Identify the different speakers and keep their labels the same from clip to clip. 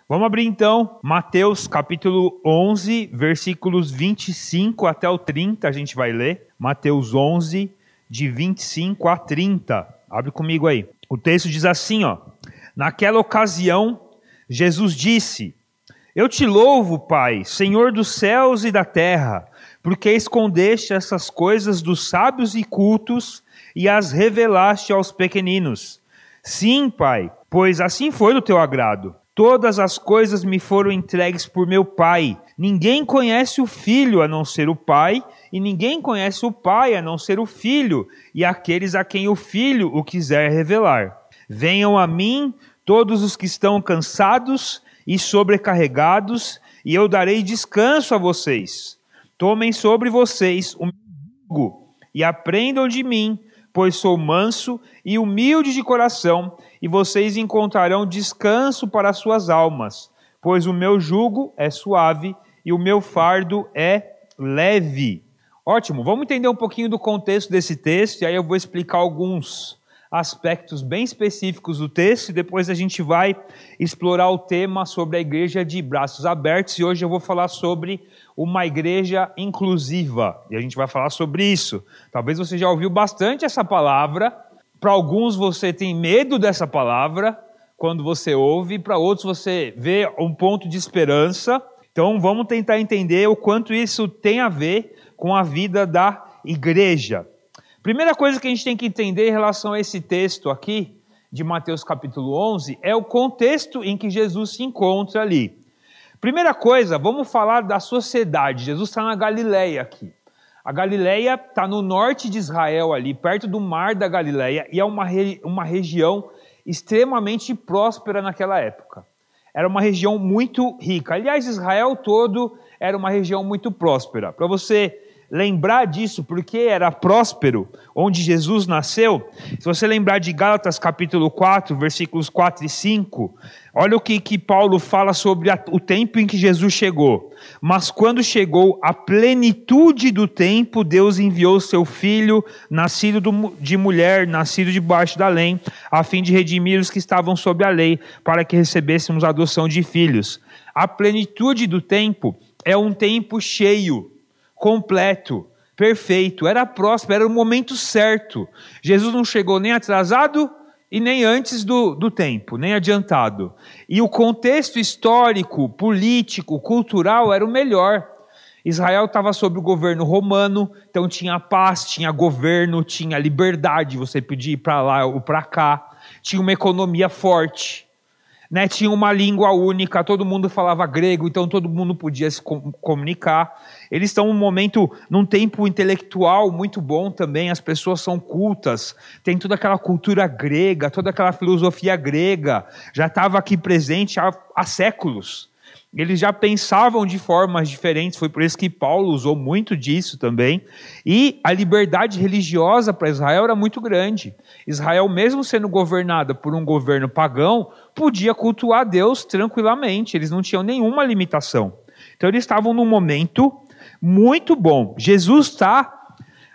Speaker 1: Vamos abrir então Mateus capítulo 11, versículos 25 até o 30, a gente vai ler. Mateus 11, de 25 a 30. Abre comigo aí. O texto diz assim, ó. Naquela ocasião, Jesus disse: Eu te louvo, Pai, Senhor dos céus e da terra, porque escondeste essas coisas dos sábios e cultos e as revelaste aos pequeninos. Sim, Pai, pois assim foi do teu agrado. Todas as coisas me foram entregues por meu Pai. Ninguém conhece o Filho a não ser o Pai, e ninguém conhece o Pai a não ser o Filho, e aqueles a quem o Filho o quiser revelar. Venham a mim todos os que estão cansados e sobrecarregados, e eu darei descanso a vocês. Tomem sobre vocês o meu jugo, e aprendam de mim, pois sou manso e humilde de coração, e vocês encontrarão descanso para as suas almas, pois o meu jugo é suave e o meu fardo é leve. Ótimo, vamos entender um pouquinho do contexto desse texto, e aí eu vou explicar alguns aspectos bem específicos do texto, e depois a gente vai explorar o tema sobre a igreja de braços abertos, e hoje eu vou falar sobre uma igreja inclusiva, e a gente vai falar sobre isso. Talvez você já ouviu bastante essa palavra, para alguns você tem medo dessa palavra, quando você ouve, para outros você vê um ponto de esperança. Então vamos tentar entender o quanto isso tem a ver com a vida da igreja. Primeira coisa que a gente tem que entender em relação a esse texto aqui, de Mateus capítulo 11, é o contexto em que Jesus se encontra ali. Primeira coisa, vamos falar da sociedade. Jesus está na Galileia aqui. A Galileia está no norte de Israel ali, perto do mar da Galileia, e é uma região extremamente próspera naquela época. Era uma região muito rica. Aliás, Israel todo era uma região muito próspera. Para você lembrar disso, porque era próspero, onde Jesus nasceu, se você lembrar de Gálatas capítulo 4, versículos 4 e 5, olha o que Paulo fala sobre o tempo em que Jesus chegou. Mas quando chegou a plenitude do tempo, Deus enviou seu Filho, nascido de mulher, nascido debaixo da lei, a fim de redimir os que estavam sob a lei, para que recebêssemos a adoção de filhos. A plenitude do tempo é um tempo cheio, completo, perfeito, era próspero, era o momento certo. Jesus não chegou nem atrasado e nem antes do tempo, nem adiantado. E o contexto histórico, político, cultural era o melhor. Israel estava sob o governo romano, então tinha paz, tinha governo, tinha liberdade, você podia ir para lá ou para cá, tinha uma economia forte. Tinha uma língua única, todo mundo falava grego, então todo mundo podia se comunicar. Eles estão num tempo intelectual muito bom também, as pessoas são cultas, tem toda aquela cultura grega, toda aquela filosofia grega, já estava aqui presente há séculos. Eles já pensavam de formas diferentes, foi por isso que Paulo usou muito disso também. E a liberdade religiosa para Israel era muito grande. Israel, mesmo sendo governada por um governo pagão, podia cultuar Deus tranquilamente, eles não tinham nenhuma limitação. Então eles estavam num momento muito bom. Jesus está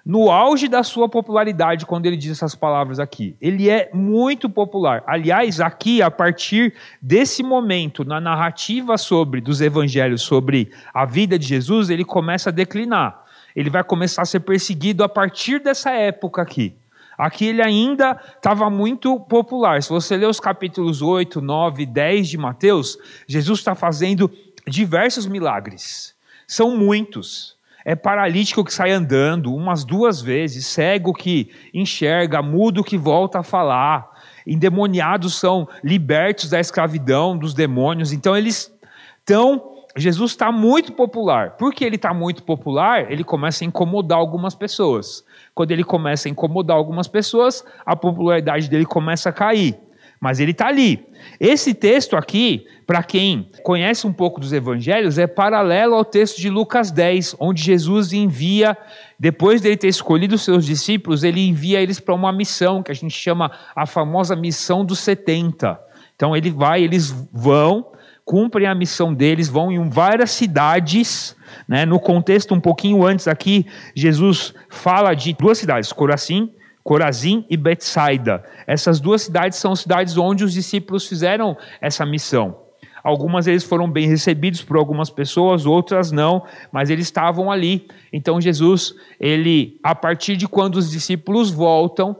Speaker 1: no auge da sua popularidade quando ele diz essas palavras aqui. Ele é muito popular. Aliás, aqui, a partir desse momento, na narrativa dos evangelhos sobre a vida de Jesus, ele começa a declinar. Ele vai começar a ser perseguido a partir dessa época aqui. Aqui ele ainda estava muito popular. Se você ler os capítulos 8, 9, 10 de Mateus, Jesus está fazendo diversos milagres. São muitos. É paralítico que sai andando umas 2 vezes, cego que enxerga, mudo que volta a falar, endemoniados são libertos da escravidão dos demônios. Então Jesus está muito popular. Porque ele está muito popular, ele começa a incomodar algumas pessoas. Quando ele começa a incomodar algumas pessoas, a popularidade dele começa a cair. Mas ele está ali. Esse texto aqui, para quem conhece um pouco dos evangelhos, é paralelo ao texto de Lucas 10, onde Jesus envia, depois dele ter escolhido os seus discípulos, ele envia eles para uma missão, que a gente chama a famosa missão dos 70. Então eles vão, cumprem a missão deles, vão em várias cidades, no contexto um pouquinho antes aqui, Jesus fala de 2 cidades, Corazim e Betsaida. Essas 2 cidades são cidades onde os discípulos fizeram essa missão. Algumas eles foram bem recebidos por algumas pessoas, outras não, mas eles estavam ali. Então Jesus, ele, a partir de quando os discípulos voltam,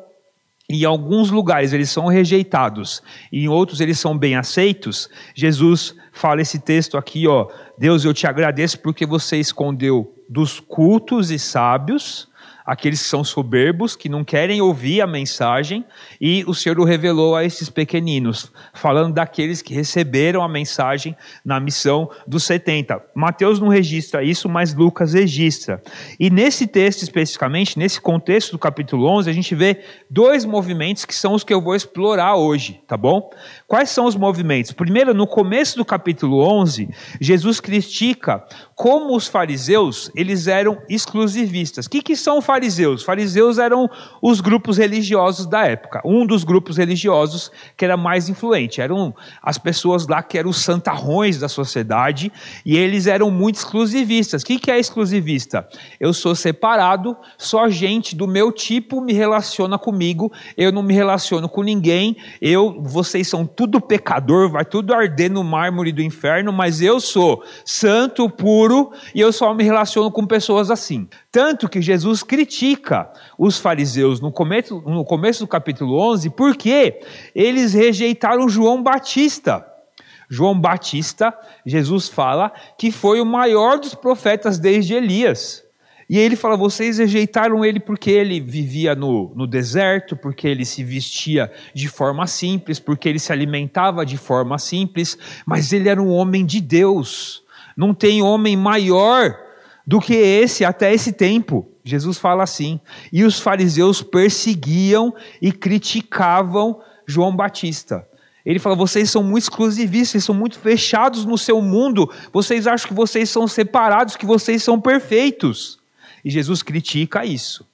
Speaker 1: em alguns lugares eles são rejeitados, e em outros eles são bem aceitos, Jesus fala esse texto aqui, ó: Deus, eu te agradeço porque você escondeu dos cultos e sábios, aqueles que são soberbos, que não querem ouvir a mensagem, e o Senhor o revelou a esses pequeninos, falando daqueles que receberam a mensagem na missão dos 70. Mateus não registra isso, mas Lucas registra. E nesse texto especificamente, nesse contexto do capítulo 11, a gente vê dois movimentos que são os que eu vou explorar hoje, tá bom? Quais são os movimentos? Primeiro, no começo do capítulo 11, Jesus critica como os fariseus, eles eram exclusivistas. O que são fariseus? Fariseus eram os grupos religiosos da época. Um dos grupos religiosos que era mais influente. Eram as pessoas lá que eram os santarrões da sociedade, e eles eram muito exclusivistas. O que é exclusivista? Eu sou separado, só gente do meu tipo me relaciona comigo, eu não me relaciono com ninguém, vocês são tudo pecador, vai tudo arder no mármore do inferno, mas eu sou santo, puro, e eu só me relaciono com pessoas assim. Tanto que Jesus critica os fariseus no começo do capítulo 11, porque eles rejeitaram João Batista. João Batista, Jesus fala que foi o maior dos profetas desde Elias. E ele fala, vocês rejeitaram ele porque ele vivia no deserto, porque ele se vestia de forma simples, porque ele se alimentava de forma simples, mas ele era um homem de Deus. Não tem homem maior do que esse até esse tempo. Jesus fala assim. E os fariseus perseguiam e criticavam João Batista. Ele fala, vocês são muito exclusivistas, vocês são muito fechados no seu mundo, vocês acham que vocês são separados, que vocês são perfeitos. E Jesus critica isso.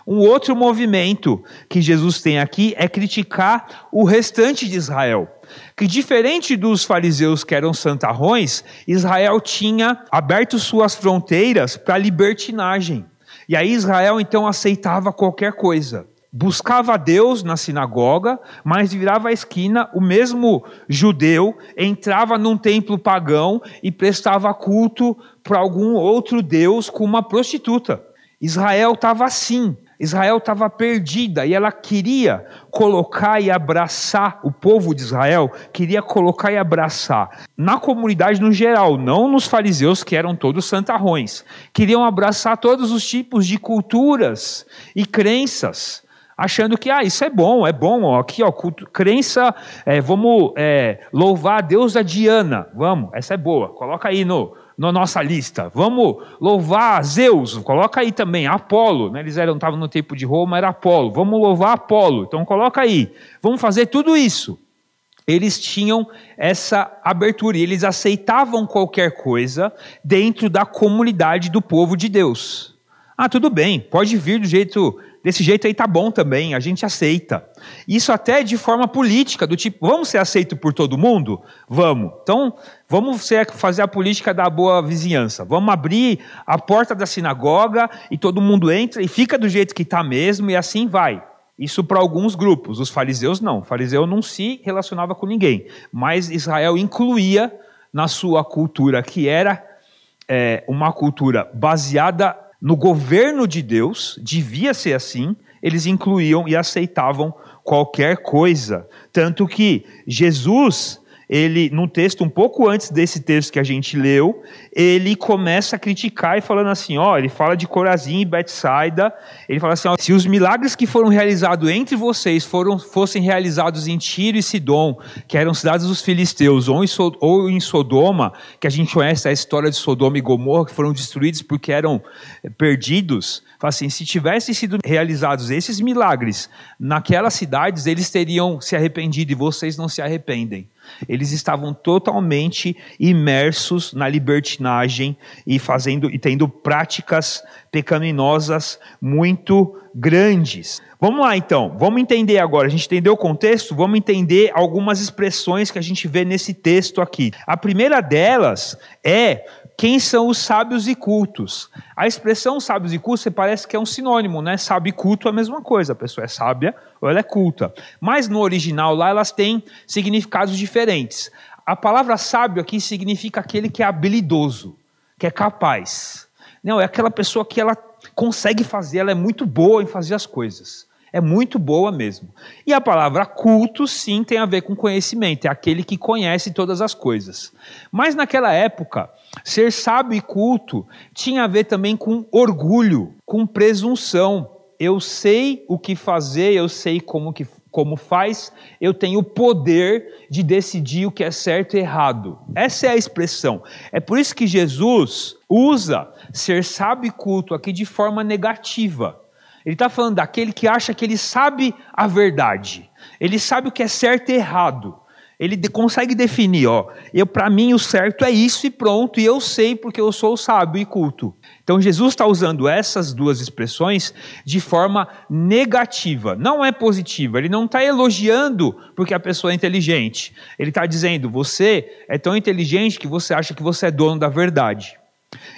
Speaker 1: Um outro movimento que Jesus tem aqui é criticar o restante de Israel. Que diferente dos fariseus que eram santarrões, Israel tinha aberto suas fronteiras para a libertinagem. E aí Israel então aceitava qualquer coisa. Buscava Deus na sinagoga, mas virava a esquina, o mesmo judeu entrava num templo pagão e prestava culto para algum outro Deus com uma prostituta. Israel estava assim, Israel estava perdida e ela queria colocar e abraçar, o povo de Israel queria colocar e abraçar, na comunidade no geral, não nos fariseus que eram todos santarrões, queriam abraçar todos os tipos de culturas e crenças, achando que isso é bom, ó, aqui ó, crença, vamos louvar a deusa Diana, vamos, essa é boa, coloca aí na nossa lista, vamos louvar Zeus, coloca aí também, Apolo, né? Eles estavam no tempo de Roma, era Apolo, vamos louvar Apolo, então coloca aí, vamos fazer tudo isso. Eles tinham essa abertura, e eles aceitavam qualquer coisa dentro da comunidade do povo de Deus. Tudo bem, pode vir desse jeito aí tá bom também, a gente aceita. Isso até de forma política, do tipo, vamos ser aceitos por todo mundo? Vamos. Então, vamos fazer a política da boa vizinhança. Vamos abrir a porta da sinagoga e todo mundo entra e fica do jeito que está mesmo e assim vai. Isso para alguns grupos, os fariseus não. O fariseu não se relacionava com ninguém, mas Israel incluía na sua cultura, que era uma cultura baseada no governo de Deus, devia ser assim, eles incluíam e aceitavam qualquer coisa. Tanto que Jesus, ele, num texto um pouco antes desse texto que a gente leu, ele começa a criticar e falando assim, ele fala de Corazim e Betsaida, ele fala assim, se os milagres que foram realizados entre vocês fossem realizados em Tiro e Sidom, que eram cidades dos filisteus, ou em Sodoma, que a gente conhece a história de Sodoma e Gomorra, que foram destruídos porque eram perdidos, fala assim, se tivessem sido realizados esses milagres naquelas cidades, eles teriam se arrependido e vocês não se arrependem. Eles estavam totalmente imersos na libertinagem e tendo práticas pecaminosas muito grandes. Vamos lá então, vamos entender agora, a gente entendeu o contexto, vamos entender algumas expressões que a gente vê nesse texto aqui. A primeira delas é quem são os sábios e cultos. A expressão sábios e cultos parece que é um sinônimo, né? Sábio e culto é a mesma coisa, a pessoa é sábia ou ela é culta. Mas no original lá elas têm significados diferentes. A palavra sábio aqui significa aquele que é habilidoso, que é capaz. Não, é aquela pessoa que ela consegue fazer, ela é muito boa em fazer as coisas. É muito boa mesmo. E a palavra culto, sim, tem a ver com conhecimento. É aquele que conhece todas as coisas. Mas naquela época, ser sábio e culto tinha a ver também com orgulho, com presunção. Eu sei o que fazer, eu sei como faz, eu tenho o poder de decidir o que é certo e errado. Essa é a expressão. É por isso que Jesus usa ser sábio e culto aqui de forma negativa. Ele está falando daquele que acha que ele sabe a verdade. Ele sabe o que é certo e errado. Ele consegue definir, para mim o certo é isso e pronto, e eu sei porque eu sou sábio e culto. Então Jesus está usando essas duas expressões de forma negativa, não é positiva. Ele não está elogiando porque a pessoa é inteligente. Ele está dizendo, você é tão inteligente que você acha que você é dono da verdade.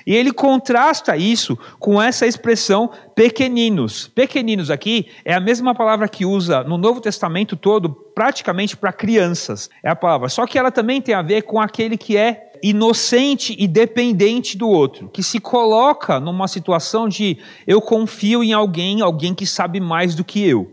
Speaker 1: E ele contrasta isso com essa expressão pequeninos. Pequeninos aqui é a mesma palavra que usa no Novo Testamento todo, praticamente para crianças. É a palavra. Só que ela também tem a ver com aquele que é inocente e dependente do outro, que se coloca numa situação de eu confio em alguém que sabe mais do que eu.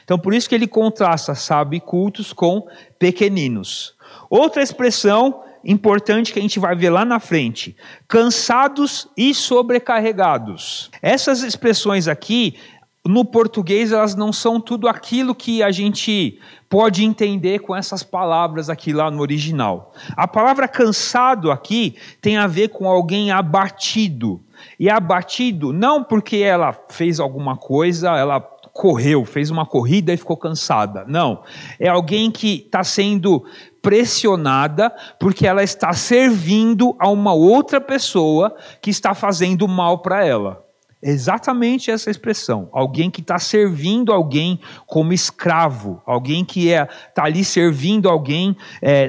Speaker 1: Então por isso que ele contrasta sábio e cultos com pequeninos. Outra expressão importante que a gente vai ver lá na frente, cansados e sobrecarregados. Essas expressões aqui, no português, elas não são tudo aquilo que a gente pode entender com essas palavras aqui lá no original. A palavra cansado aqui tem a ver com alguém abatido. E abatido não porque ela fez alguma coisa, ela correu, fez uma corrida e ficou cansada. Não, é alguém que está sendo pressionada porque ela está servindo a uma outra pessoa que está fazendo mal para ela. Exatamente essa expressão. Alguém que está servindo alguém como escravo. Alguém que está ali servindo alguém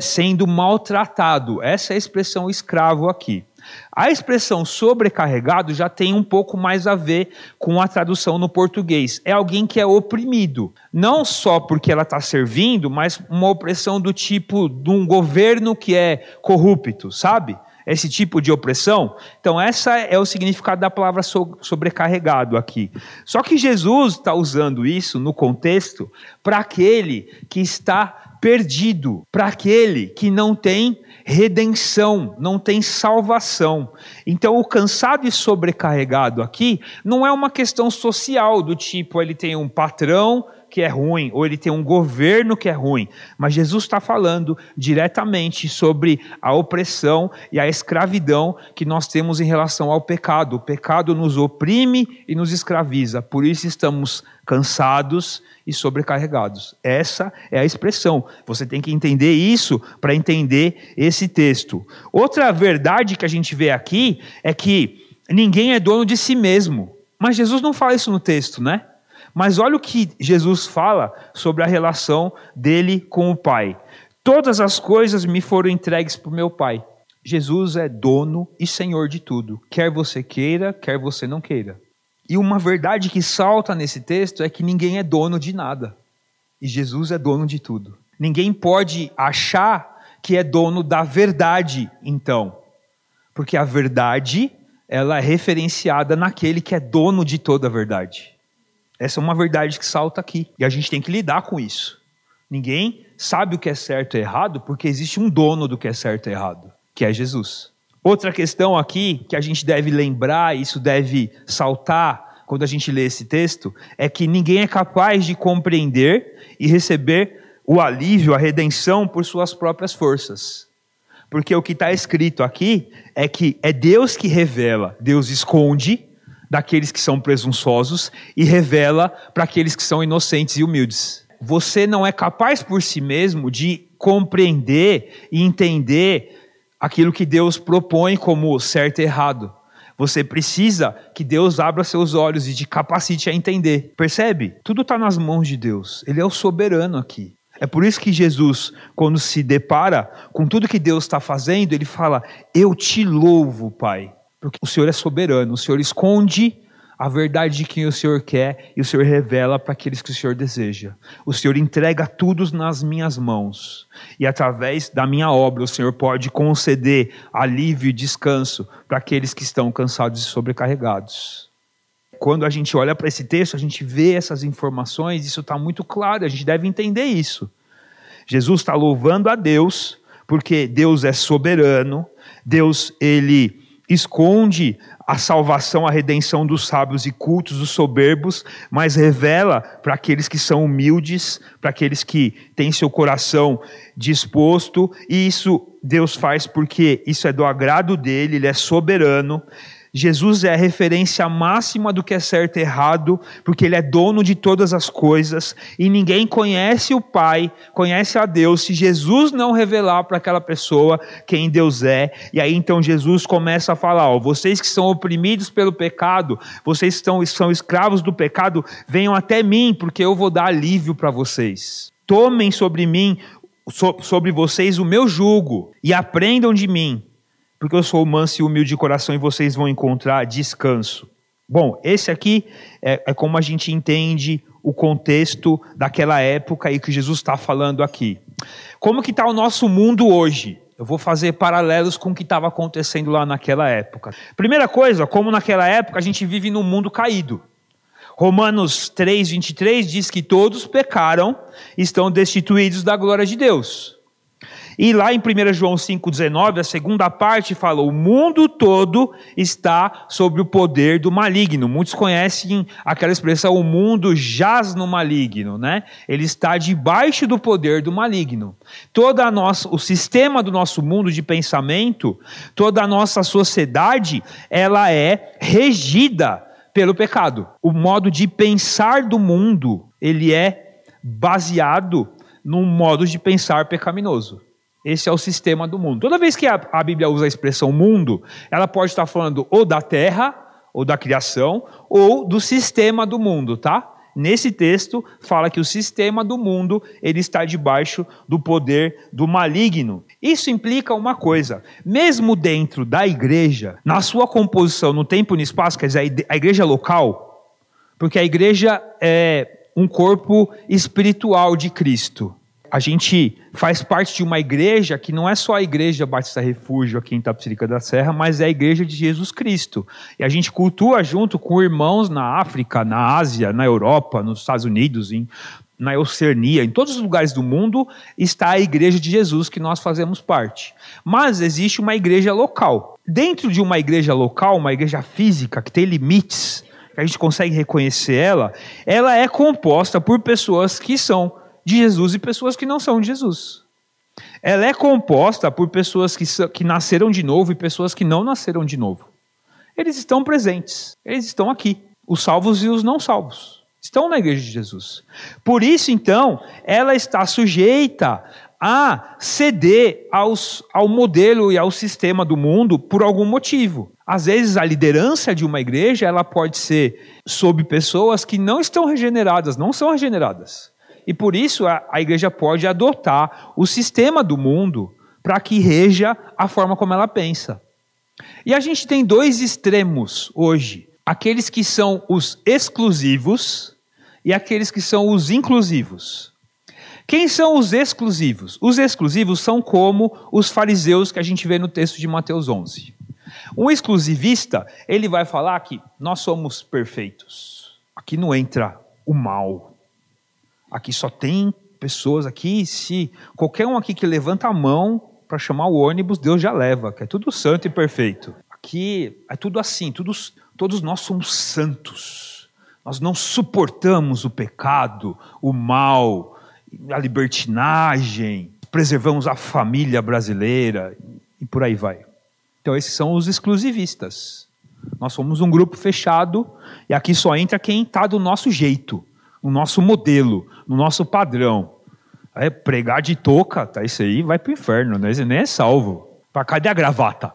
Speaker 1: sendo maltratado. Essa é a expressão escravo aqui. A expressão sobrecarregado já tem um pouco mais a ver com a tradução no português. É alguém que é oprimido. Não só porque ela está servindo, mas uma opressão do tipo de um governo que é corrupto, sabe? Esse tipo de opressão. Então, essa é o significado da palavra sobrecarregado aqui. Só que Jesus está usando isso no contexto para aquele que está perdido, para aquele que não tem redenção, não tem salvação. Então o cansado e sobrecarregado aqui não é uma questão social do tipo ele tem um patrão que é ruim, ou ele tem um governo que é ruim, mas Jesus está falando diretamente sobre a opressão e a escravidão que nós temos em relação ao pecado. O pecado nos oprime e nos escraviza, por isso estamos cansados e sobrecarregados. Essa é a expressão. Você tem que entender isso para entender esse texto. Outra verdade que a gente vê aqui é que ninguém é dono de si mesmo. Mas Jesus não fala isso no texto, né? Mas olha o que Jesus fala sobre a relação dele com o Pai. Todas as coisas me foram entregues por meu Pai. Jesus é dono e senhor de tudo. Quer você queira, quer você não queira. E uma verdade que salta nesse texto é que ninguém é dono de nada. E Jesus é dono de tudo. Ninguém pode achar que é dono da verdade, então. Porque a verdade, ela é referenciada naquele que é dono de toda a verdade. Essa é uma verdade que salta aqui. E a gente tem que lidar com isso. Ninguém sabe o que é certo e errado porque existe um dono do que é certo e errado, que é Jesus. Outra questão aqui que a gente deve lembrar, isso deve saltar quando a gente lê esse texto, é que ninguém é capaz de compreender e receber o alívio, a redenção por suas próprias forças. Porque o que está escrito aqui é que é Deus que revela, Deus esconde daqueles que são presunçosos e revela para aqueles que são inocentes e humildes. Você não é capaz por si mesmo de compreender e entender aquilo que Deus propõe como certo e errado. Você precisa que Deus abra seus olhos e te capacite a entender. Percebe? Tudo está nas mãos de Deus. Ele é o soberano aqui. É por isso que Jesus, quando se depara com tudo que Deus está fazendo, ele fala, eu te louvo, Pai. Porque o Senhor é soberano, o Senhor esconde a verdade de quem o Senhor quer, e o Senhor revela para aqueles que o Senhor deseja. O Senhor entrega tudo nas minhas mãos, e através da minha obra o Senhor pode conceder alívio e descanso para aqueles que estão cansados e sobrecarregados. Quando a gente olha para esse texto, a gente vê essas informações, isso está muito claro, a gente deve entender isso. Jesus está louvando a Deus, porque Deus é soberano, Deus, ele esconde a salvação, a redenção dos sábios e cultos, dos soberbos, mas revela para aqueles que são humildes, para aqueles que têm seu coração disposto, e isso Deus faz porque isso é do agrado dele, ele é soberano. Jesus é a referência máxima do que é certo e errado, porque ele é dono de todas as coisas, e ninguém conhece o Pai, conhece a Deus, se Jesus não revelar para aquela pessoa quem Deus é. E aí então Jesus começa a falar, vocês que são oprimidos pelo pecado, vocês que são escravos do pecado, venham até mim, porque eu vou dar alívio para vocês. Tomem sobre mim, sobre vocês o meu jugo, e aprendam de mim, porque eu sou manso e humilde de coração e vocês vão encontrar descanso. Bom, esse aqui é como a gente entende o contexto daquela época e que Jesus está falando aqui. Como que está o nosso mundo hoje? Eu vou fazer paralelos com o que estava acontecendo lá naquela época. Primeira coisa, como naquela época a gente vive num mundo caído. Romanos 3:23 diz que todos pecaram e estão destituídos da glória de Deus. E lá em 1 João 5,19, a segunda parte fala, o mundo todo está sob o poder do maligno. Muitos conhecem aquela expressão, o mundo jaz no maligno, né? Ele está debaixo do poder do maligno. O sistema do nosso mundo de pensamento, toda a nossa sociedade, ela é regida pelo pecado. O modo de pensar do mundo, ele é baseado num modo de pensar pecaminoso. Esse é o sistema do mundo. Toda vez que a Bíblia usa a expressão mundo, ela pode estar falando ou da terra, ou da criação, ou do sistema do mundo, tá? Nesse texto, fala que o sistema do mundo, ele está debaixo do poder do maligno. Isso implica uma coisa, mesmo dentro da igreja, na sua composição no tempo e no espaço, quer dizer, a igreja local, porque a igreja é um corpo espiritual de Cristo. A gente faz parte de uma igreja que não é só a Igreja Batista Refúgio aqui em Itapecerica da Serra, mas é a igreja de Jesus Cristo. E a gente cultua junto com irmãos na África, na Ásia, na Europa, nos Estados Unidos, na Oceania, em todos os lugares do mundo está a igreja de Jesus que nós fazemos parte. Mas existe uma igreja local. Dentro de uma igreja local, uma igreja física que tem limites, que a gente consegue reconhecer ela é composta por pessoas que são de Jesus e pessoas que não são de Jesus. Ela é composta por pessoas que nasceram de novo e pessoas que não nasceram de novo. Eles estão presentes, eles estão aqui. Os salvos e os não salvos estão na igreja de Jesus. Por isso, então, ela está sujeita a ceder ao modelo e ao sistema do mundo por algum motivo. Às vezes, a liderança de uma igreja ela pode ser sob pessoas que não estão regeneradas, não são regeneradas. E por isso a igreja pode adotar o sistema do mundo para que reja a forma como ela pensa. E a gente tem dois extremos hoje. Aqueles que são os exclusivos e aqueles que são os inclusivos. Quem são os exclusivos? Os exclusivos são como os fariseus que a gente vê no texto de Mateus 11. Um exclusivista, ele vai falar que nós somos perfeitos. Aqui não entra o mal. Aqui só tem pessoas aqui, se qualquer um aqui que levanta a mão para chamar o ônibus, Deus já leva, que é tudo santo e perfeito. Aqui é tudo assim, todos nós somos santos. Nós não suportamos o pecado, o mal, a libertinagem, preservamos a família brasileira e por aí vai. Então esses são os exclusivistas. Nós somos um grupo fechado e aqui só entra quem está do nosso jeito, no nosso modelo, no nosso padrão. Pregar de touca, tá, isso aí vai para o inferno, né? Nem é salvo. Cadê a gravata?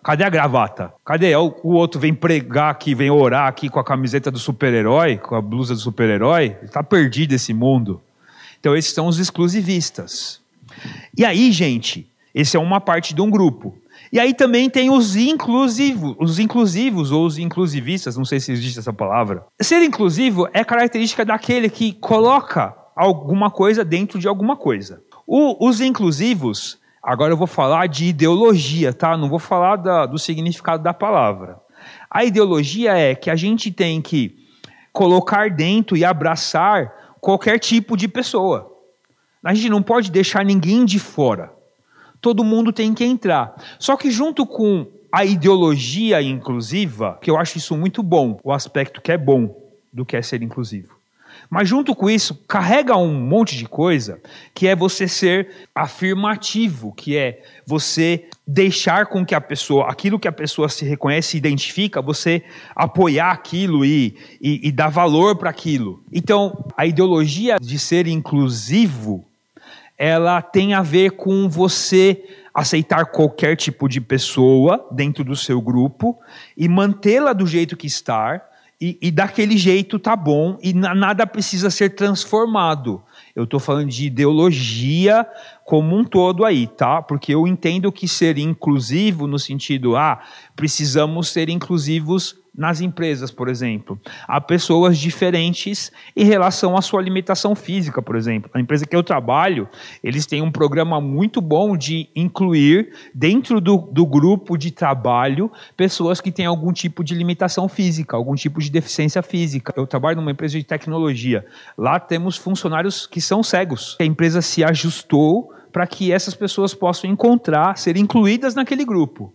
Speaker 1: Cadê a gravata? Cadê? O outro vem pregar aqui, vem orar aqui com a camiseta do super-herói, com a blusa do super-herói. Está perdido esse mundo. Então esses são os exclusivistas. E aí, gente, esse é uma parte de um grupo. E aí também tem os inclusivos ou os inclusivistas, não sei se existe essa palavra. Ser inclusivo é característica daquele que coloca alguma coisa dentro de alguma coisa. Os inclusivos, agora eu vou falar de ideologia, tá? Não vou falar do significado da palavra. A ideologia é que a gente tem que colocar dentro e abraçar qualquer tipo de pessoa. A gente não pode deixar ninguém de fora. Todo mundo tem que entrar. Só que junto com a ideologia inclusiva, que eu acho isso muito bom, o aspecto que é bom do que é ser inclusivo. Mas junto com isso, carrega um monte de coisa, que é você ser afirmativo, que é você deixar com que a pessoa, aquilo que a pessoa se reconhece e identifica, você apoiar aquilo e dar valor para aquilo. Então, a ideologia de ser inclusivo, ela tem a ver com você aceitar qualquer tipo de pessoa dentro do seu grupo e mantê-la do jeito que está, e daquele jeito tá bom, e nada precisa ser transformado. Eu estou falando de ideologia como um todo aí, tá? Porque eu entendo que ser inclusivo no sentido, precisamos ser inclusivos nas empresas, por exemplo. Há pessoas diferentes em relação à sua limitação física, por exemplo. A empresa que eu trabalho, eles têm um programa muito bom de incluir dentro do grupo de trabalho pessoas que têm algum tipo de limitação física, algum tipo de deficiência física. Eu trabalho numa empresa de tecnologia. Lá temos funcionários que são cegos. A empresa se ajustou para que essas pessoas possam ser incluídas naquele grupo.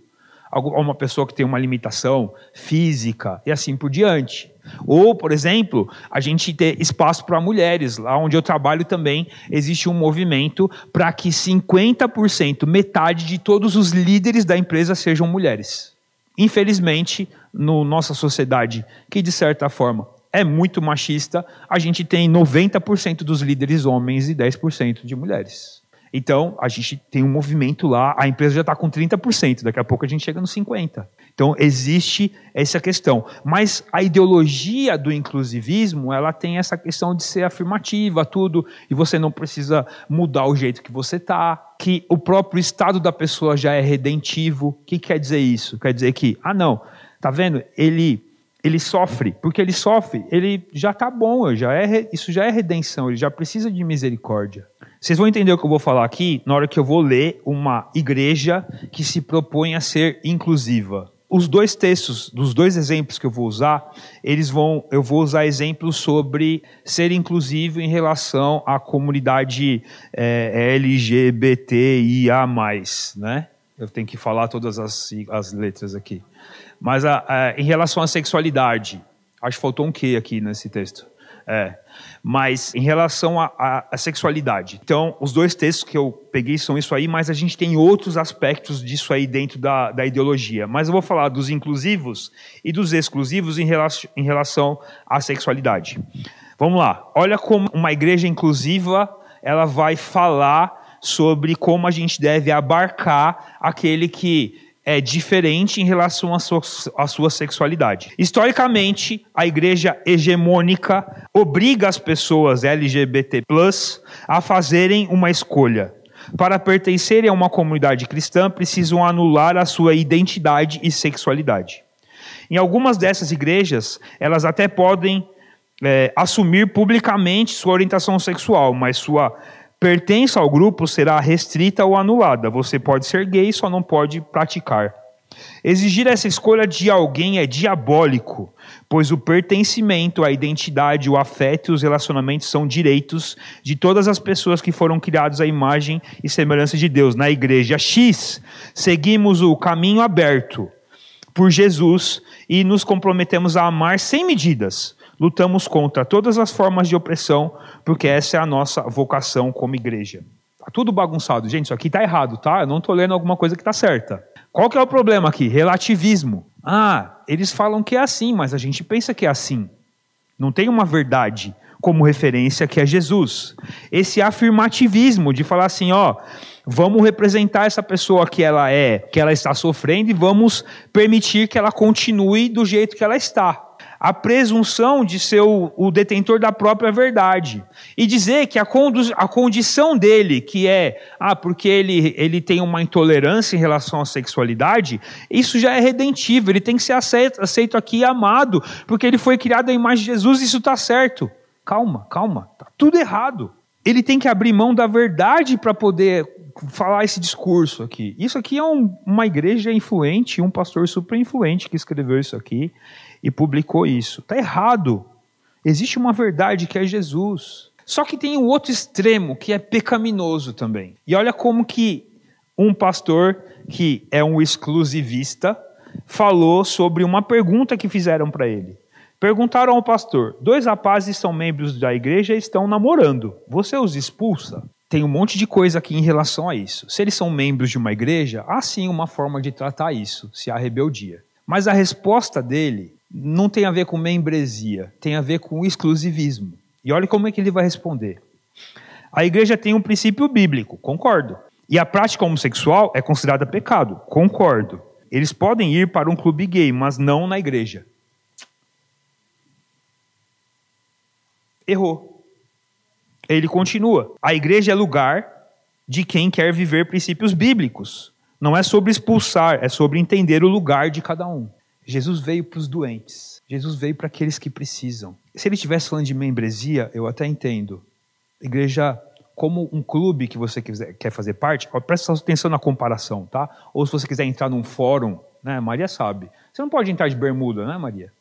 Speaker 1: Uma pessoa que tem uma limitação física e assim por diante. Ou, por exemplo, a gente ter espaço para mulheres. Lá onde eu trabalho também existe um movimento para que 50%, metade de todos os líderes da empresa sejam mulheres. Infelizmente, na nossa sociedade, que de certa forma é muito machista, a gente tem 90% dos líderes homens e 10% de mulheres. Então, a gente tem um movimento lá, a empresa já está com 30%, daqui a pouco a gente chega nos 50%. Então, existe essa questão. Mas a ideologia do inclusivismo, ela tem essa questão de ser afirmativa, tudo, e você não precisa mudar o jeito que você está, que o próprio estado da pessoa já é redentivo. O que quer dizer isso? Quer dizer que, tá vendo? Ele sofre, porque ele sofre, ele já está bom, isso já é redenção, ele já precisa de misericórdia. Vocês vão entender o que eu vou falar aqui na hora que eu vou ler uma igreja que se propõe a ser inclusiva. Os dois textos, dos dois exemplos que eu vou usar, eu vou usar exemplos sobre ser inclusivo em relação à comunidade LGBTIA+, né? Eu tenho que falar todas as letras aqui. Mas em relação à sexualidade, acho que faltou um Q aqui nesse texto. Mas em relação à sexualidade. Então, os dois textos que eu peguei são isso aí, mas a gente tem outros aspectos disso aí dentro da ideologia. Mas eu vou falar dos inclusivos e dos exclusivos em relação à sexualidade. Vamos lá. Olha como uma igreja inclusiva ela vai falar sobre como a gente deve abarcar aquele que é diferente em relação à sua sexualidade. Historicamente, a igreja hegemônica obriga as pessoas LGBT+, a fazerem uma escolha. Para pertencerem a uma comunidade cristã, precisam anular a sua identidade e sexualidade. Em algumas dessas igrejas, elas até podem assumir publicamente sua orientação sexual, mas sua pertença ao grupo será restrita ou anulada. Você pode ser gay, só não pode praticar. Exigir essa escolha de alguém é diabólico, pois o pertencimento, a identidade, o afeto e os relacionamentos são direitos de todas as pessoas que foram criadas à imagem e semelhança de Deus. Na igreja X, seguimos o caminho aberto por Jesus e nos comprometemos a amar sem medidas. Lutamos contra todas as formas de opressão, porque essa é a nossa vocação como igreja. Tá tudo bagunçado. Gente, isso aqui tá errado, tá? Eu não tô lendo alguma coisa que tá certa. Qual que é o problema aqui? Relativismo. Eles falam que é assim, mas a gente pensa que é assim. Não tem uma verdade como referência que é Jesus. Esse afirmativismo de falar assim, vamos representar essa pessoa que ela está sofrendo e vamos permitir que ela continue do jeito que ela está. a presunção de ser o detentor da própria verdade. E dizer que a condição dele, que é, porque ele tem uma intolerância em relação à sexualidade, isso já é redentivo, ele tem que ser aceito aqui e amado, porque ele foi criado à imagem de Jesus, isso está certo. Calma, está tudo errado. Ele tem que abrir mão da verdade para poder falar esse discurso aqui. Isso aqui é uma igreja influente, um pastor super influente que escreveu isso aqui e publicou isso. Está errado. Existe uma verdade que é Jesus. Só que tem o outro extremo que é pecaminoso também. E olha como que um pastor que é um exclusivista falou sobre uma pergunta que fizeram para ele. Perguntaram ao pastor: 2 rapazes são membros da igreja e estão namorando. Você os expulsa? Tem um monte de coisa aqui em relação a isso. Se eles são membros de uma igreja, há sim uma forma de tratar isso, se há rebeldia. Mas a resposta dele não tem a ver com membresia, tem a ver com exclusivismo. E olha como é que ele vai responder. A igreja tem um princípio bíblico, concordo. E a prática homossexual é considerada pecado, concordo. Eles podem ir para um clube gay, mas não na igreja. Errou. Ele continua. A igreja é lugar de quem quer viver princípios bíblicos. Não é sobre expulsar, é sobre entender o lugar de cada um. Jesus veio para os doentes. Jesus veio para aqueles que precisam. Se ele estivesse falando de membresia, eu até entendo. Igreja, como um clube que você quer fazer parte, presta atenção na comparação, tá? Ou se você quiser entrar num fórum, né? Maria sabe. Você não pode entrar de bermuda, né, Maria?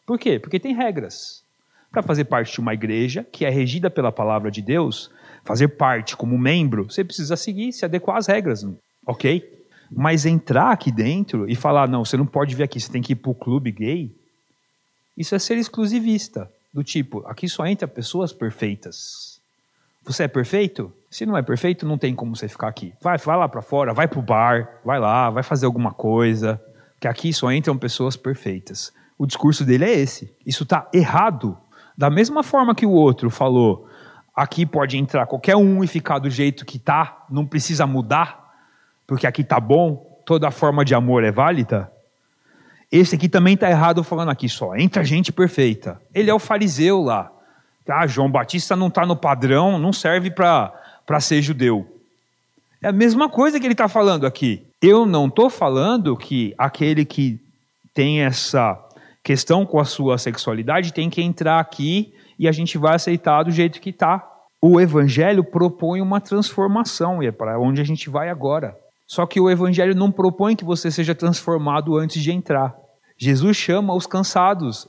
Speaker 1: Por quê? Porque tem regras. Para fazer parte de uma igreja que é regida pela palavra de Deus, fazer parte como membro, você precisa seguir, se adequar às regras, ok? Mas entrar aqui dentro e falar, não, você não pode vir aqui, você tem que ir para o clube gay, isso é ser exclusivista, do tipo, aqui só entra pessoas perfeitas. Você é perfeito? Se não é perfeito, não tem como você ficar aqui. Vai lá para fora, vai para o bar, vai lá, vai fazer alguma coisa, que aqui só entram pessoas perfeitas. O discurso dele é esse. Isso está errado. Da mesma forma que o outro falou, aqui pode entrar qualquer um e ficar do jeito que está, não precisa mudar, porque aqui está bom, toda forma de amor é válida. Esse aqui também está errado falando aqui só, entra gente perfeita. Ele é o fariseu lá. João Batista não está no padrão, não serve para ser judeu. É a mesma coisa que ele está falando aqui. Eu não estou falando que aquele que tem essa questão com a sua sexualidade tem que entrar aqui e a gente vai aceitar do jeito que está. O evangelho propõe uma transformação e é para onde a gente vai agora. Só que o evangelho não propõe que você seja transformado antes de entrar. Jesus chama os cansados.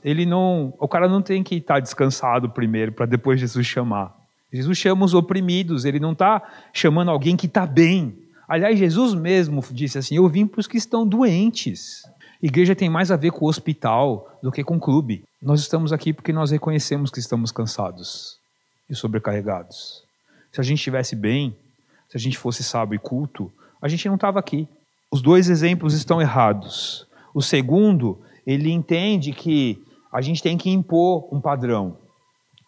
Speaker 1: O cara não tem que estar descansado primeiro para depois Jesus chamar. Jesus chama os oprimidos. Ele não está chamando alguém que está bem. Aliás, Jesus mesmo disse assim: eu vim para os que estão doentes. Igreja tem mais a ver com o hospital do que com o clube. Nós estamos aqui porque nós reconhecemos que estamos cansados e sobrecarregados. Se a gente estivesse bem, se a gente fosse sábio e culto, a gente não estava aqui. Os 2 exemplos estão errados. O segundo, ele entende que a gente tem que impor um padrão.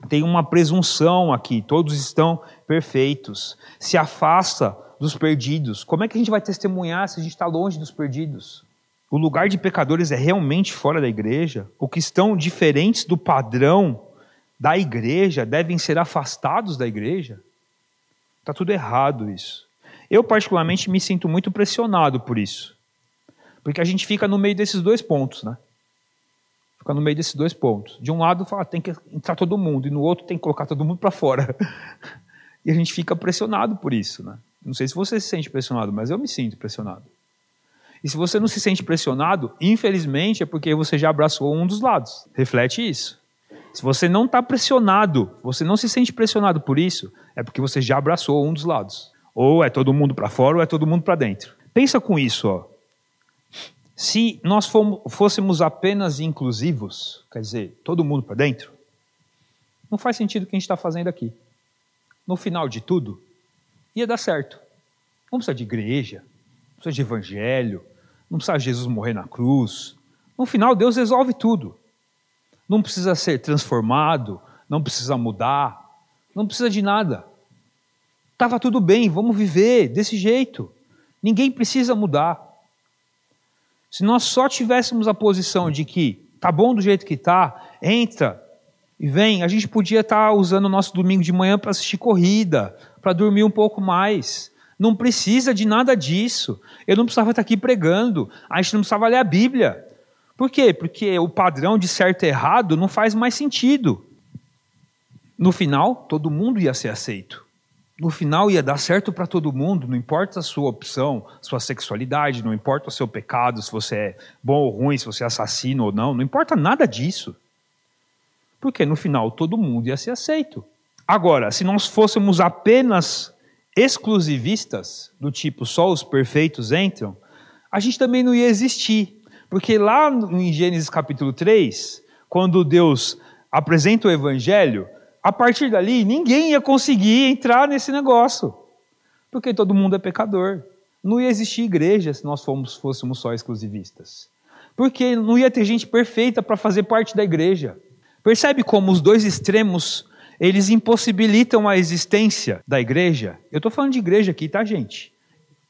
Speaker 1: Tem uma presunção aqui, todos estão perfeitos. Se afasta dos perdidos. Como é que a gente vai testemunhar se a gente está longe dos perdidos? O lugar de pecadores é realmente fora da igreja? O que estão diferentes do padrão da igreja devem ser afastados da igreja? Está tudo errado isso. Eu particularmente me sinto muito pressionado por isso. Porque a gente fica no meio desses 2 pontos, né? Fica no meio desses 2 pontos. De um lado, fala, tem que entrar todo mundo, e no outro tem que colocar todo mundo para fora. E a gente fica pressionado por isso, né? Não sei se você se sente pressionado, mas eu me sinto pressionado. E se você não se sente pressionado, infelizmente é porque você já abraçou um dos lados. Reflete isso. Se você não está pressionado, você não se sente pressionado por isso, é porque você já abraçou um dos lados. Ou é todo mundo para fora ou é todo mundo para dentro. Pensa com isso, ó. Se nós fôssemos apenas inclusivos, quer dizer, todo mundo para dentro, não faz sentido o que a gente está fazendo aqui. No final de tudo, ia dar certo. Não precisa de igreja, não precisa de evangelho, não precisa de Jesus morrer na cruz. No final, Deus resolve tudo. Não precisa ser transformado, não precisa mudar, não precisa de nada. Estava tudo bem, vamos viver desse jeito. Ninguém precisa mudar. Se nós só tivéssemos a posição de que tá bom do jeito que tá, entra e vem. A gente podia estar usando o nosso domingo de manhã para assistir corrida, para dormir um pouco mais. Não precisa de nada disso. Eu não precisava estar aqui pregando. A gente não precisava ler a Bíblia. Por quê? Porque o padrão de certo e errado não faz mais sentido. No final, todo mundo ia ser aceito. No final ia dar certo para todo mundo, não importa a sua opção, sua sexualidade, não importa o seu pecado, se você é bom ou ruim, se você é assassino ou não importa nada disso. Porque no final todo mundo ia ser aceito. Agora, se nós fôssemos apenas exclusivistas, do tipo só os perfeitos entram, a gente também não ia existir. Porque lá em Gênesis capítulo 3, quando Deus apresenta o Evangelho, a partir dali, ninguém ia conseguir entrar nesse negócio. Porque todo mundo é pecador. Não ia existir igreja se nós fôssemos só exclusivistas. Porque não ia ter gente perfeita para fazer parte da igreja. Percebe como os dois extremos, eles impossibilitam a existência da igreja? Eu estou falando de igreja aqui, tá, gente?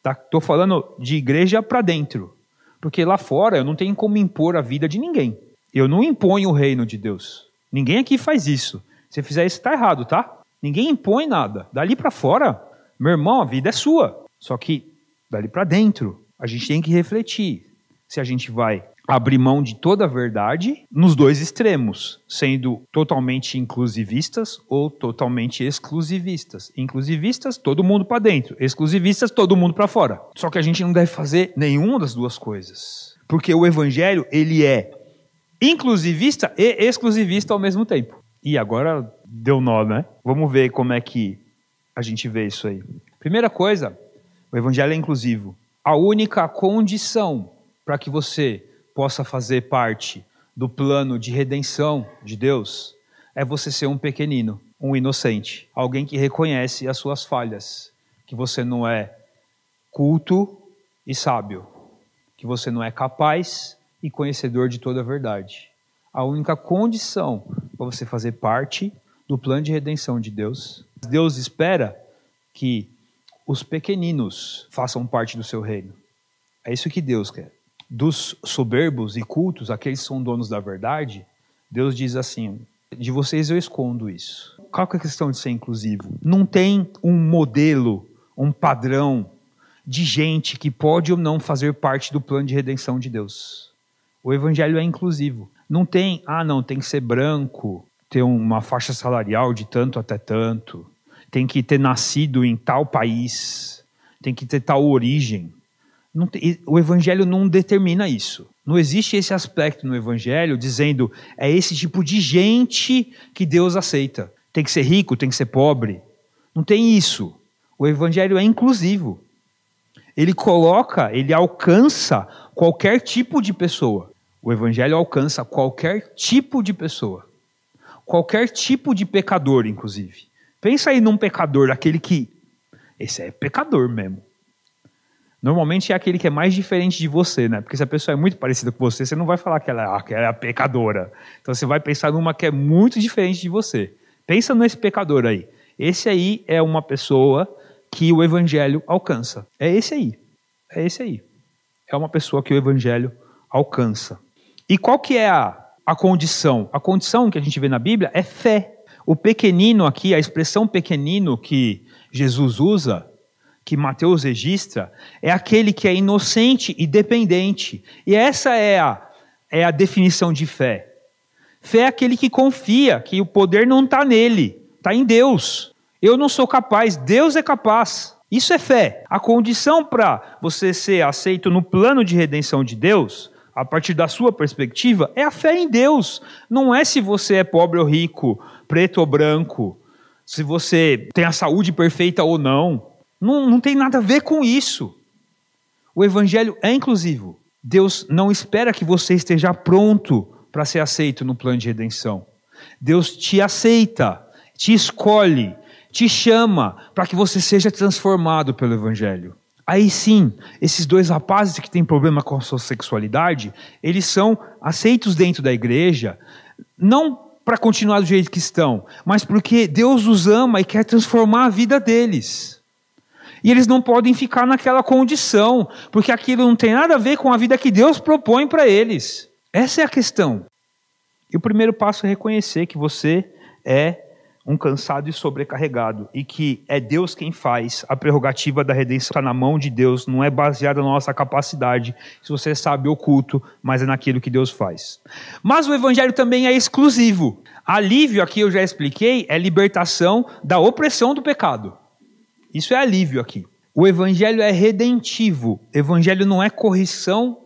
Speaker 1: Estou falando de igreja para dentro. Porque lá fora eu não tenho como impor a vida de ninguém. Eu não imponho o reino de Deus. Ninguém aqui faz isso. Se fizer isso, está errado, tá? Ninguém impõe nada. Dali para fora, meu irmão, a vida é sua. Só que dali para dentro, a gente tem que refletir se a gente vai abrir mão de toda a verdade nos dois extremos, sendo totalmente inclusivistas ou totalmente exclusivistas. Inclusivistas, todo mundo para dentro. Exclusivistas, todo mundo para fora. Só que a gente não deve fazer nenhuma das duas coisas. Porque o evangelho, ele é inclusivista e exclusivista ao mesmo tempo. E agora deu nó, né? Vamos ver como é que a gente vê isso aí. Primeira coisa, o evangelho é inclusivo. A única condição para que você possa fazer parte do plano de redenção de Deus é você ser um pequenino, um inocente, alguém que reconhece as suas falhas, que você não é culto e sábio, que você não é capaz e conhecedor de toda a verdade. A única condição para você fazer parte do plano de redenção de Deus. Deus espera que os pequeninos façam parte do seu reino. É isso que Deus quer. Dos soberbos e cultos, aqueles que são donos da verdade, Deus diz assim, de vocês eu escondo isso. Qual que é a questão de ser inclusivo? Não tem um modelo, um padrão de gente que pode ou não fazer parte do plano de redenção de Deus. O evangelho é inclusivo. Não tem, tem que ser branco, ter uma faixa salarial de tanto até tanto, tem que ter nascido em tal país, tem que ter tal origem. O evangelho não determina isso. Não existe esse aspecto no evangelho dizendo é esse tipo de gente que Deus aceita. Tem que ser rico, tem que ser pobre. Não tem isso. O evangelho é inclusivo. Ele alcança qualquer tipo de pessoa. O evangelho alcança qualquer tipo de pessoa. Qualquer tipo de pecador, inclusive. Pensa aí num pecador, aquele que... Esse é pecador mesmo. Normalmente é aquele que é mais diferente de você, né? Porque se a pessoa é muito parecida com você, você não vai falar que ela é a pecadora. Então você vai pensar numa que é muito diferente de você. Pensa nesse pecador aí. Esse aí é uma pessoa que o evangelho alcança. É esse aí. É esse aí. É uma pessoa que o evangelho alcança. E qual que é a condição? A condição que a gente vê na Bíblia é fé. O pequenino aqui, a expressão pequenino que Jesus usa, que Mateus registra, é aquele que é inocente e dependente. E essa é a definição de fé. Fé é aquele que confia que o poder não está nele, está em Deus. Eu não sou capaz, Deus é capaz. Isso é fé. A condição para você ser aceito no plano de redenção de Deus, a partir da sua perspectiva, é a fé em Deus. Não é se você é pobre ou rico, preto ou branco, se você tem a saúde perfeita ou não. Não tem nada a ver com isso. O evangelho é inclusivo. Deus não espera que você esteja pronto para ser aceito no plano de redenção. Deus te aceita, te escolhe, te chama para que você seja transformado pelo evangelho. Aí sim, esses dois rapazes que têm problema com a sua sexualidade, eles são aceitos dentro da igreja, não para continuar do jeito que estão, mas porque Deus os ama e quer transformar a vida deles. E eles não podem ficar naquela condição, porque aquilo não tem nada a ver com a vida que Deus propõe para eles. Essa é a questão. E o primeiro passo é reconhecer que você é um cansado e sobrecarregado, e que é Deus quem faz. A prerrogativa da redenção está na mão de Deus, não é baseada na nossa capacidade, se você sabe, oculto, mas é naquilo que Deus faz. Mas o evangelho também é exclusivo. Alívio, aqui eu já expliquei, é libertação da opressão do pecado. Isso é alívio aqui. O evangelho é redentivo. O evangelho não é correção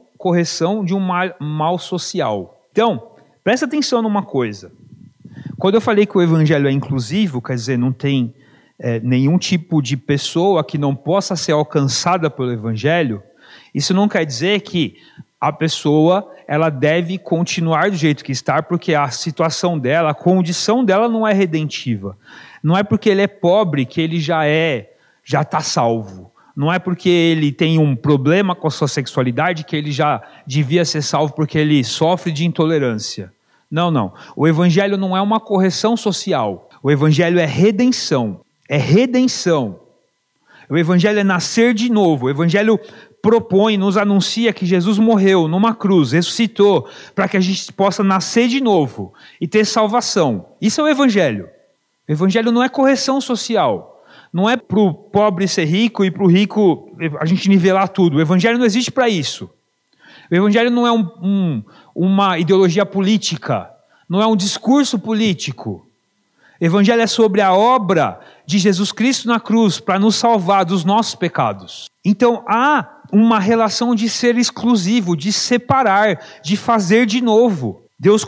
Speaker 1: de um mal social. Então, presta atenção numa coisa. Quando eu falei que o evangelho é inclusivo, quer dizer, não tem nenhum tipo de pessoa que não possa ser alcançada pelo evangelho, isso não quer dizer que a pessoa ela deve continuar do jeito que está, porque a situação dela, a condição dela não é redentiva. Não é porque ele é pobre que ele já está salvo. Não é porque ele tem um problema com a sua sexualidade que ele já devia ser salvo porque ele sofre de intolerância. Não. O evangelho não é uma correção social. O evangelho é redenção. É redenção. O evangelho é nascer de novo. O evangelho propõe, nos anuncia que Jesus morreu numa cruz, ressuscitou, para que a gente possa nascer de novo e ter salvação. Isso é o evangelho. O evangelho não é correção social. Não é para o pobre ser rico e para o rico a gente nivelar tudo. O evangelho não existe para isso. O evangelho não é uma ideologia política, não é um discurso político. O evangelho é sobre a obra de Jesus Cristo na cruz para nos salvar dos nossos pecados. Então há uma relação de ser exclusivo, de separar, de fazer de novo. Deus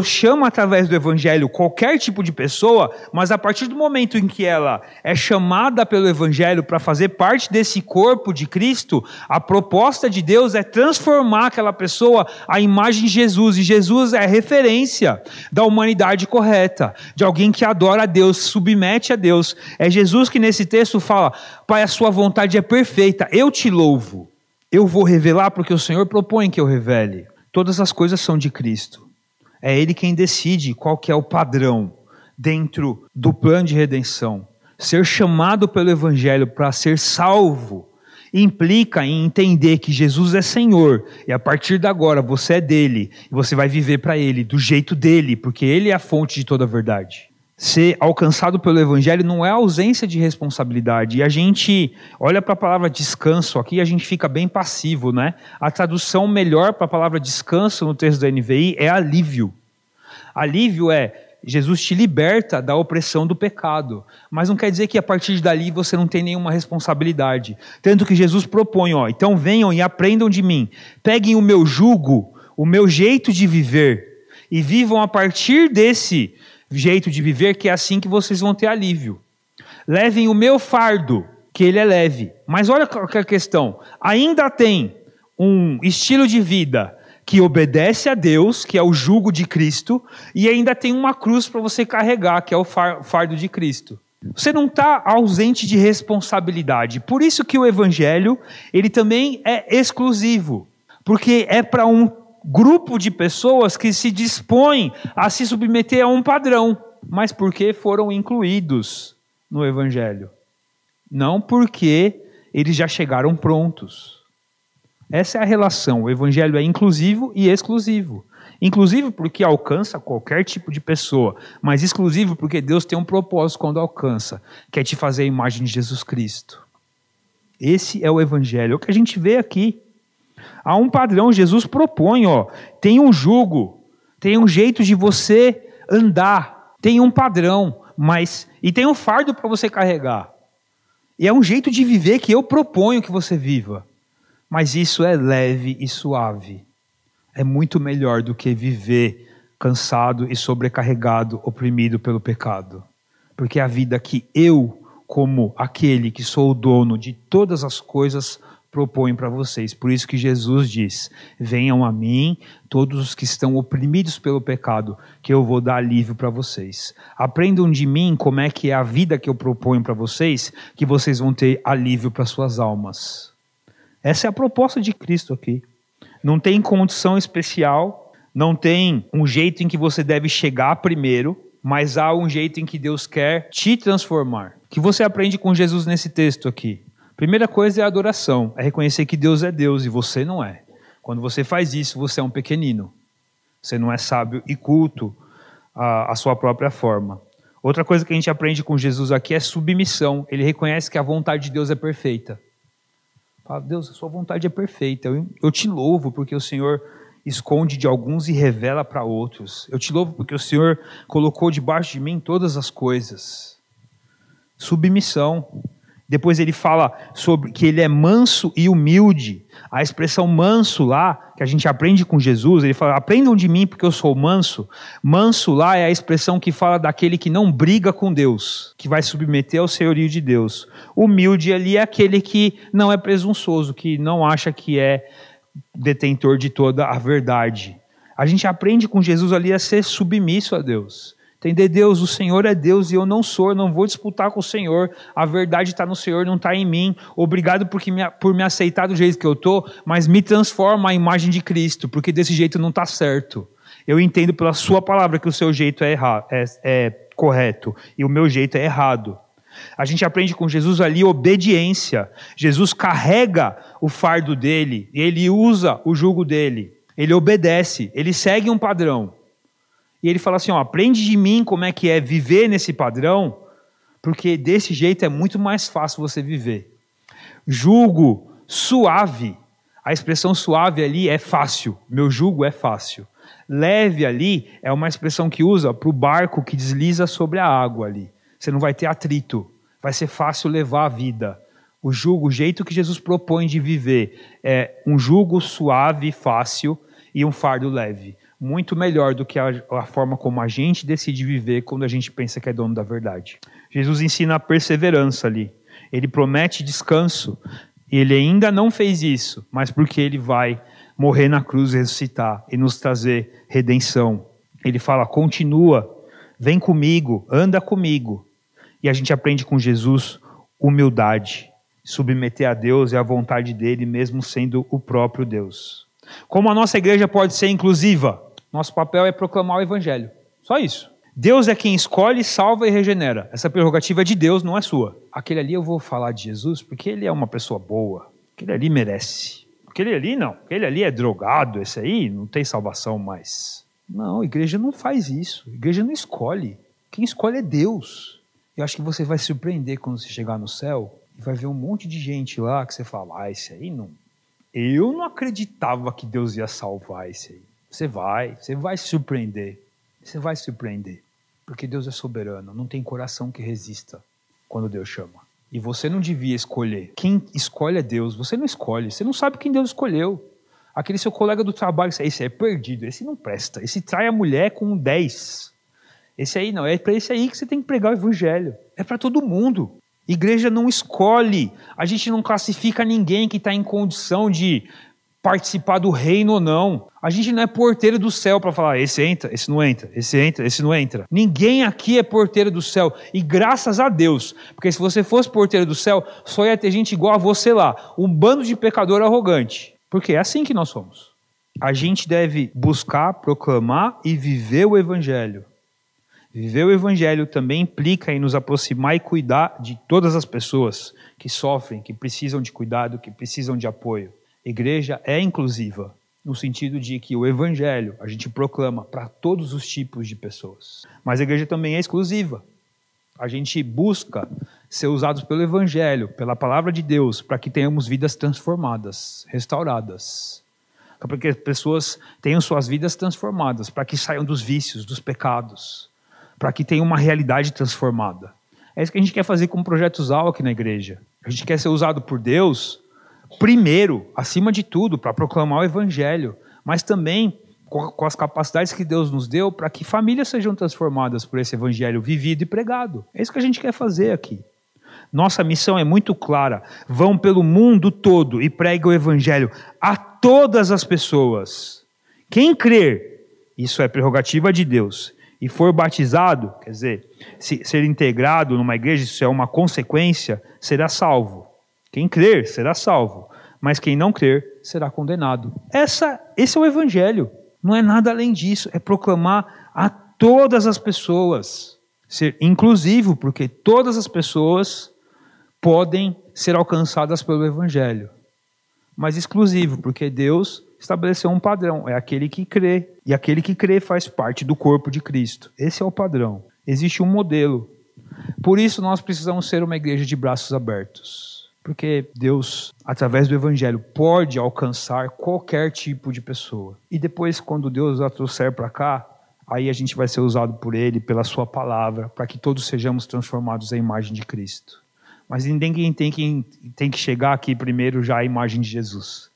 Speaker 1: chama através do evangelho qualquer tipo de pessoa, mas a partir do momento em que ela é chamada pelo evangelho para fazer parte desse corpo de Cristo, a proposta de Deus é transformar aquela pessoa à imagem de Jesus, e Jesus é a referência da humanidade correta, de alguém que adora a Deus, se submete a Deus. É Jesus que nesse texto fala: Pai, a sua vontade é perfeita, eu te louvo, eu vou revelar porque o Senhor propõe que eu revele. Todas as coisas são de Cristo. É Ele quem decide qual que é o padrão dentro do plano de redenção. Ser chamado pelo Evangelho para ser salvo implica em entender que Jesus é Senhor, e a partir de agora você é dele, e você vai viver para Ele, do jeito dele, porque Ele é a fonte de toda a verdade. Ser alcançado pelo evangelho não é ausência de responsabilidade. E a gente olha para a palavra descanso aqui e a gente fica bem passivo, né? A tradução melhor para a palavra descanso no texto da NVI é alívio. Alívio é Jesus te liberta da opressão do pecado. Mas não quer dizer que a partir dali você não tem nenhuma responsabilidade. Tanto que Jesus propõe, então venham e aprendam de mim. Peguem o meu jugo, o meu jeito de viver, e vivam a partir desse jeito de viver, que é assim que vocês vão ter alívio. Levem o meu fardo, que ele é leve. Mas olha a questão, ainda tem um estilo de vida que obedece a Deus, que é o jugo de Cristo, e ainda tem uma cruz para você carregar, que é o fardo de Cristo. Você não está ausente de responsabilidade. Por isso que o evangelho, ele também é exclusivo, porque é para um grupo de pessoas que se dispõem a se submeter a um padrão, mas porque foram incluídos no evangelho, não porque eles já chegaram prontos. Essa é a relação. O evangelho é inclusivo e exclusivo. Inclusivo porque alcança qualquer tipo de pessoa, mas exclusivo porque Deus tem um propósito quando alcança, que é te fazer a imagem de Jesus Cristo. Esse é o evangelho, é o que a gente vê aqui. Há um padrão, Jesus propõe, tem um jugo, tem um jeito de você andar, tem um padrão, e tem um fardo para você carregar. E é um jeito de viver que eu proponho que você viva. Mas isso é leve e suave. É muito melhor do que viver cansado e sobrecarregado, oprimido pelo pecado. Porque é a vida que eu, como aquele que sou o dono de todas as coisas, proponho para vocês. Por isso que Jesus diz: venham a mim todos os que estão oprimidos pelo pecado, que eu vou dar alívio para vocês. Aprendam de mim como é que é a vida que eu proponho para vocês, que vocês vão ter alívio para suas almas. Essa é a proposta de Cristo aqui. Não tem condição especial, não tem um jeito em que você deve chegar primeiro, mas há um jeito em que Deus quer te transformar. O que você aprende com Jesus nesse texto aqui? Primeira coisa é a adoração, é reconhecer que Deus é Deus e você não é. Quando você faz isso, você é um pequenino. Você não é sábio e culto à sua própria forma. Outra coisa que a gente aprende com Jesus aqui é submissão. Ele reconhece que a vontade de Deus é perfeita. Fala, Deus, a sua vontade é perfeita. Eu te louvo porque o Senhor esconde de alguns e revela para outros. Eu te louvo porque o Senhor colocou debaixo de mim todas as coisas. Submissão. Depois ele fala sobre que ele é manso e humilde. A expressão manso lá, que a gente aprende com Jesus, ele fala, aprendam de mim porque eu sou manso. Manso lá é a expressão que fala daquele que não briga com Deus, que vai submeter ao senhorio de Deus. Humilde ali é aquele que não é presunçoso, que não acha que é detentor de toda a verdade. A gente aprende com Jesus ali a ser submisso a Deus. Entender, Deus, o Senhor é Deus e eu não sou, eu não vou disputar com o Senhor, a verdade está no Senhor, não está em mim. Obrigado por me aceitar do jeito que eu estou, mas me transforma à imagem de Cristo, porque desse jeito não está certo. Eu entendo pela sua palavra que o seu jeito é correto e o meu jeito é errado. A gente aprende com Jesus ali obediência. Jesus carrega o fardo dele, ele usa o jugo dele, ele obedece, ele segue um padrão. E ele fala assim, ó, aprende de mim como é que é viver nesse padrão, porque desse jeito é muito mais fácil você viver. Jugo suave, a expressão suave ali é fácil, meu jugo é fácil. Leve ali é uma expressão que usa para o barco que desliza sobre a água ali. Você não vai ter atrito, vai ser fácil levar a vida. O jugo, o jeito que Jesus propõe de viver é um jugo suave, fácil e um fardo leve. Muito melhor do que a forma como a gente decide viver quando a gente pensa que é dono da verdade. Jesus ensina a perseverança ali. Ele promete descanso. Ele ainda não fez isso, mas porque ele vai morrer na cruz, ressuscitar e nos trazer redenção. Ele fala, continua, vem comigo, anda comigo. E a gente aprende com Jesus humildade, submeter a Deus e à vontade dele, mesmo sendo o próprio Deus. Como a nossa igreja pode ser inclusiva? Nosso papel é proclamar o evangelho. Só isso. Deus é quem escolhe, salva e regenera. Essa prerrogativa é de Deus, não é sua. Aquele ali eu vou falar de Jesus porque ele é uma pessoa boa. Aquele ali merece. Aquele ali não. Aquele ali é drogado. Esse aí não tem salvação mais. Não, a igreja não faz isso. A igreja não escolhe. Quem escolhe é Deus. Eu acho que você vai se surpreender quando você chegar no céu e vai ver um monte de gente lá que você fala, esse aí não... Eu não acreditava que Deus ia salvar esse aí. Você vai se surpreender. Você vai se surpreender. Porque Deus é soberano. Não tem coração que resista quando Deus chama. E você não devia escolher. Quem escolhe é Deus. Você não escolhe. Você não sabe quem Deus escolheu. Aquele seu colega do trabalho, esse é perdido. Esse não presta. Esse trai a mulher com 10. Esse aí não. É para esse aí que você tem que pregar o evangelho. É para todo mundo. Igreja não escolhe. A gente não classifica ninguém que está em condição de participar do reino ou não. A gente não é porteiro do céu para falar, esse entra, esse não entra, esse entra, esse não entra. Ninguém aqui é porteiro do céu. E graças a Deus, porque se você fosse porteiro do céu, só ia ter gente igual a você lá, um bando de pecador arrogante. Porque é assim que nós somos. A gente deve buscar, proclamar e viver o evangelho. Viver o evangelho também implica em nos aproximar e cuidar de todas as pessoas que sofrem, que precisam de cuidado, que precisam de apoio. A igreja é inclusiva, no sentido de que o evangelho a gente proclama para todos os tipos de pessoas. Mas a igreja também é exclusiva. A gente busca ser usados pelo evangelho, pela palavra de Deus, para que tenhamos vidas transformadas, restauradas. Para que as pessoas tenham suas vidas transformadas, para que saiam dos vícios, dos pecados, para que tenham uma realidade transformada. É isso que a gente quer fazer com o Projeto Zal aqui na igreja. A gente quer ser usado por Deus, primeiro, acima de tudo, para proclamar o evangelho, mas também com as capacidades que Deus nos deu para que famílias sejam transformadas por esse evangelho vivido e pregado. É isso que a gente quer fazer aqui. Nossa missão é muito clara. Vão pelo mundo todo e preguem o evangelho a todas as pessoas. Quem crer, isso é prerrogativa de Deus, e for batizado, quer dizer, ser integrado numa igreja, isso é uma consequência, será salvo. Quem crer será salvo, mas quem não crer será condenado. Esse é o evangelho. Não é nada além disso, é proclamar a todas as pessoas. Ser inclusivo, porque todas as pessoas podem ser alcançadas pelo evangelho. Mas exclusivo, porque Deus estabeleceu um padrão, é aquele que crê. E aquele que crê faz parte do corpo de Cristo. Esse é o padrão. Existe um modelo. Por isso nós precisamos ser uma igreja de braços abertos. Porque Deus, através do Evangelho, pode alcançar qualquer tipo de pessoa. E depois, quando Deus a trouxer para cá, aí a gente vai ser usado por Ele, pela Sua palavra, para que todos sejamos transformados à imagem de Cristo. Mas ninguém tem que chegar aqui primeiro já à imagem de Jesus.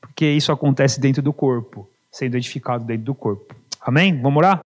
Speaker 1: Porque isso acontece dentro do corpo, sendo edificado dentro do corpo. Amém? Vamos orar?